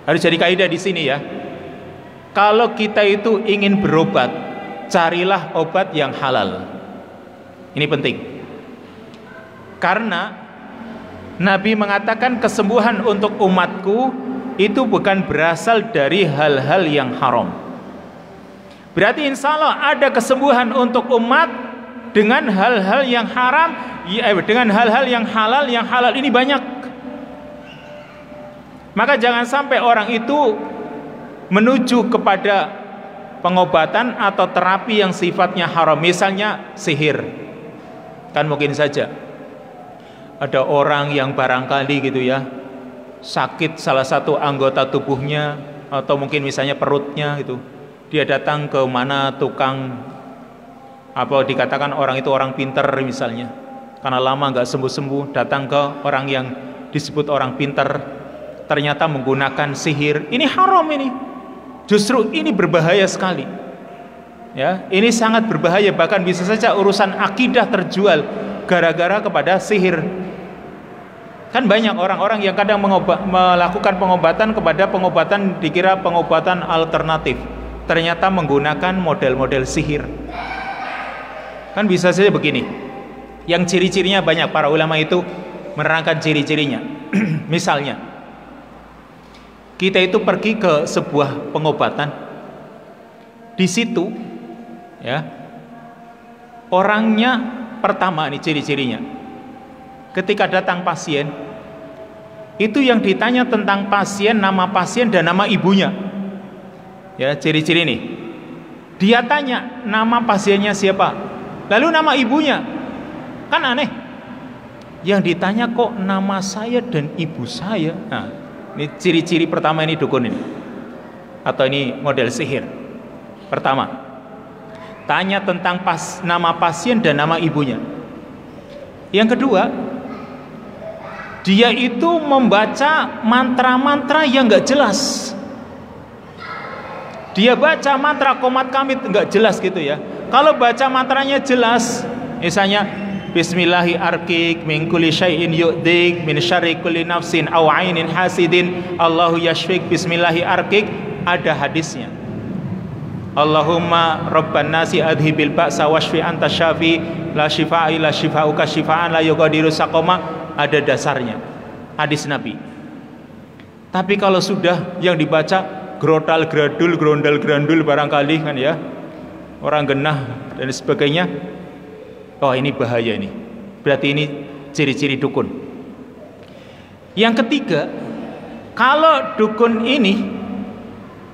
Harus jadi kaidah di sini ya. Kalau kita itu ingin berobat, carilah obat yang halal. Ini penting. Karena Nabi mengatakan kesembuhan untuk umatku itu bukan berasal dari hal-hal yang haram. Berarti insya Allah ada kesembuhan untuk umat dengan hal-hal yang haram, dengan hal-hal yang halal ini banyak. Maka jangan sampai orang itu menuju kepada pengobatan atau terapi yang sifatnya haram, misalnya sihir. Kan mungkin saja ada orang yang barangkali gitu ya, sakit salah satu anggota tubuhnya, atau mungkin misalnya perutnya gitu. Dia datang ke mana tukang, apa dikatakan orang itu orang pinter misalnya, karena lama nggak sembuh-sembuh, datang ke orang yang disebut orang pinter, ternyata menggunakan sihir. Ini haram ini. Justru ini berbahaya sekali. Ya, ini sangat berbahaya, bahkan bisa saja urusan akidah terjual gara-gara kepada sihir. Kan banyak orang-orang yang kadang melakukan pengobatan kepada pengobatan dikira pengobatan alternatif, ternyata menggunakan model-model sihir. Kan bisa saja begini. Yang ciri-cirinya banyak, para ulama itu menerangkan ciri-cirinya. Misalnya, kita itu pergi ke sebuah pengobatan, di situ ya, orangnya pertama nih ciri-cirinya, ketika datang pasien itu yang ditanya tentang pasien, nama pasien dan nama ibunya. Ya, ciri-ciri nih. Dia tanya nama pasiennya siapa, lalu nama ibunya. Kan aneh. Yang ditanya kok nama saya dan ibu saya. Nah, ini ciri-ciri pertama, ini dukun ini. Atau ini model sihir. Pertama, tanya tentang nama pasien dan nama ibunya. Yang kedua, dia itu membaca mantra-mantra yang nggak jelas. Dia baca mantra komat kamit nggak jelas gitu ya. Kalau baca mantranya jelas, misalnya Bismillahi arkik min kulli syai'in yu'dik min syarri kulli nafsin aw 'ainin hasidin Allahu yashfik Bismillahi arkik, ada hadisnya. Allahumma rabban nasi adhibil ba'sa washfi anta syafi la shifaa illa shifauka shifaan la yughadiru saqama, ada dasarnya, hadis Nabi. Tapi kalau sudah yang dibaca grodal gradul grondal grandul barangkali kan ya, orang genah dan sebagainya, oh ini bahaya ini. Berarti ini ciri-ciri dukun. Yang ketiga, kalau dukun ini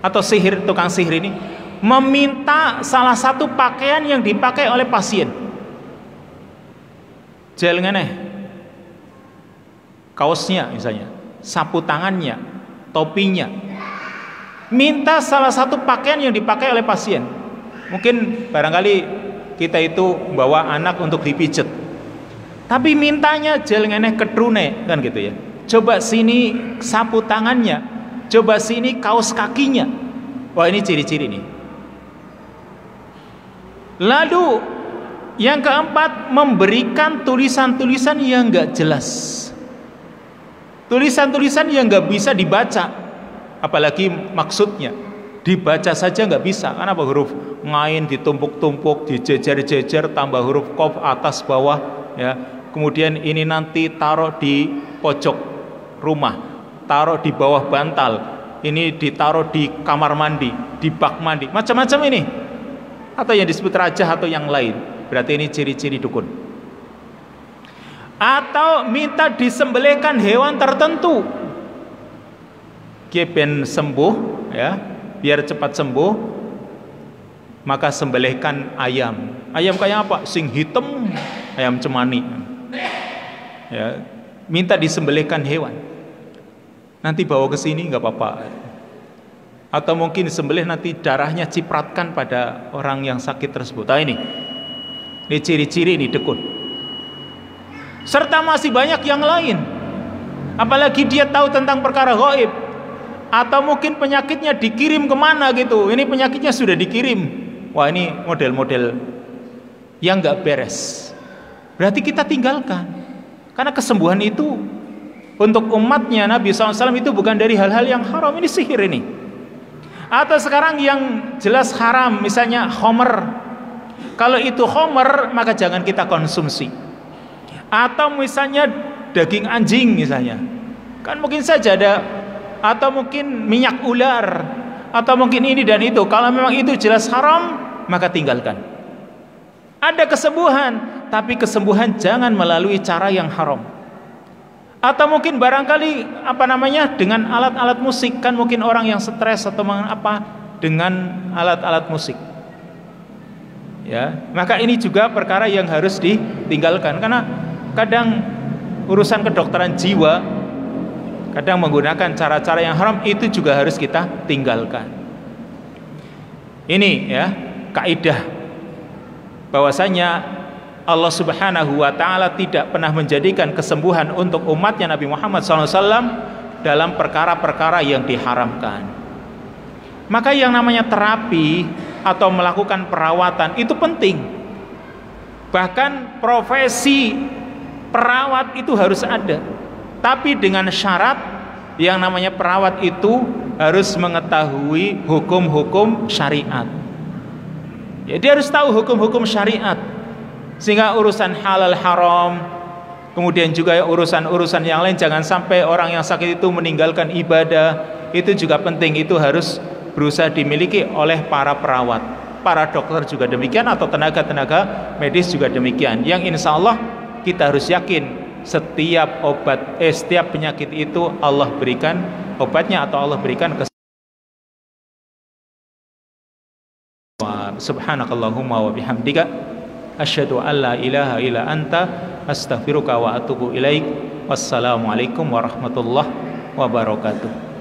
atau sihir, tukang sihir ini meminta salah satu pakaian yang dipakai oleh pasien. Jangan kaosnya misalnya, sapu tangannya, topinya, minta salah satu pakaian yang dipakai oleh pasien. Mungkin barangkali kita itu bawa anak untuk dipijet, tapi mintanya jelengeneh kedrune kan gitu ya. Coba sini sapu tangannya, coba sini kaos kakinya. Wah, ini ciri-ciri nih. Lalu yang keempat, memberikan tulisan-tulisan yang nggak jelas. Tulisan-tulisan yang nggak bisa dibaca, apalagi maksudnya. Dibaca saja nggak bisa, karena apa? Huruf ngain ditumpuk-tumpuk, dijejer-jejer, tambah huruf qaf atas bawah, ya. Kemudian ini nanti taruh di pojok rumah, taruh di bawah bantal, ini ditaruh di kamar mandi, di bak mandi, macam-macam ini. Atau yang disebut rajah atau yang lain. Berarti ini ciri-ciri dukun. Atau minta disembelihkan hewan tertentu, ben sembuh ya, biar cepat sembuh, maka sembelihkan ayam. Ayam kayak apa? Sing hitam, ayam cemani ya, minta disembelihkan hewan, nanti bawa ke sini nggak apa-apa. Atau mungkin disembelih nanti darahnya cipratkan pada orang yang sakit tersebut. Nah, ini ciri-ciri ini dukun. Serta masih banyak yang lain. Apalagi dia tahu tentang perkara gaib, atau mungkin penyakitnya dikirim kemana gitu. Ini penyakitnya sudah dikirim. Wah, ini model-model yang nggak beres. Berarti kita tinggalkan. Karena kesembuhan itu untuk umatnya Nabi SAW itu bukan dari hal-hal yang haram. Ini sihir ini. Atau sekarang yang jelas haram, misalnya khamr. Kalau itu khamr, maka jangan kita konsumsi. Atau misalnya daging anjing misalnya, kan mungkin saja ada. Atau mungkin minyak ular, atau mungkin ini dan itu. Kalau memang itu jelas haram, maka tinggalkan. Ada kesembuhan, tapi kesembuhan jangan melalui cara yang haram. Atau mungkin barangkali dengan alat-alat musik, kan mungkin orang yang stres atau dengan alat-alat musik. Ya, maka ini juga perkara yang harus ditinggalkan, karena kadang urusan kedokteran jiwa kadang menggunakan cara-cara yang haram, itu juga harus kita tinggalkan. Ini ya kaidah bahwasanya Allah Subhanahu wa taala tidak pernah menjadikan kesembuhan untuk umatnya Nabi Muhammad SAW dalam perkara-perkara yang diharamkan. Maka yang namanya terapi atau melakukan perawatan itu penting. Bahkan profesi perawat itu harus ada, tapi dengan syarat yang namanya perawat itu harus mengetahui hukum-hukum syariat. Ya, dia harus tahu hukum-hukum syariat, sehingga urusan halal haram, kemudian juga urusan-urusan yang lain, jangan sampai orang yang sakit itu meninggalkan ibadah, itu juga penting. Itu harus berusaha dimiliki oleh para perawat, para dokter juga demikian, atau tenaga-tenaga medis juga demikian, yang insya Allah kita harus yakin setiap penyakit itu Allah berikan obatnya, atau Allah berikan Subhanakallahumma wa bihamdika asyhadu an la ilaha illa anta astaghfiruka wa atubu ilaik. Wassalamualaikum warahmatullahi wabarakatuh.